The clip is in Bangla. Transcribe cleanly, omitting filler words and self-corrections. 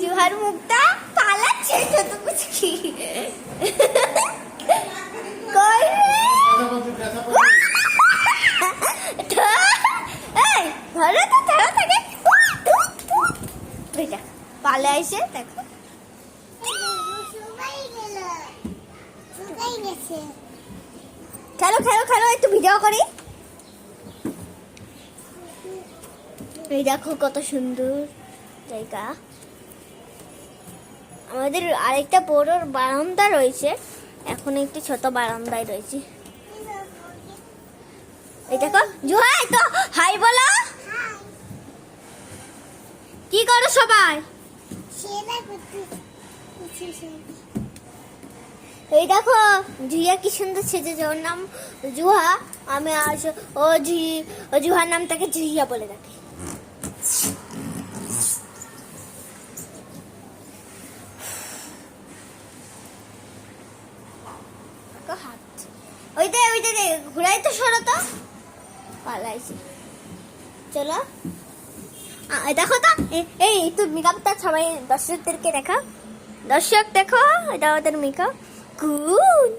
জুহার মুখটা পালাচ্ছে যত বুঝকি কই এই ঘরে তো তারা থাকে বেটা পালে এসে দেখো খেলো খেলো খেলো একটু ভিডিও করি। এই দেখো কত সুন্দর জায়গা। আমাদের আরেকটা বড় বারান্দা রয়েছে, এখন একটি ছোট বারান্দায় রয়েছে। এই দেখো জুহা তো হাই বলো। কি করো সবাই? এই দেখো জুহিয়া কি সুন্দর সেজেছে, ওর নাম জুহা। আমি আজ ও জুহার নামটাকে জুহিয়া বলে রাখি। হাত ওইটা ঘুরাই তো সরো তো পালাইছে। চলো দেখো তো এই তো মেকআপটা সবাই দর্শকদেরকে দেখা। দর্শক দেখো এটা ওদের মেকআপ গুড।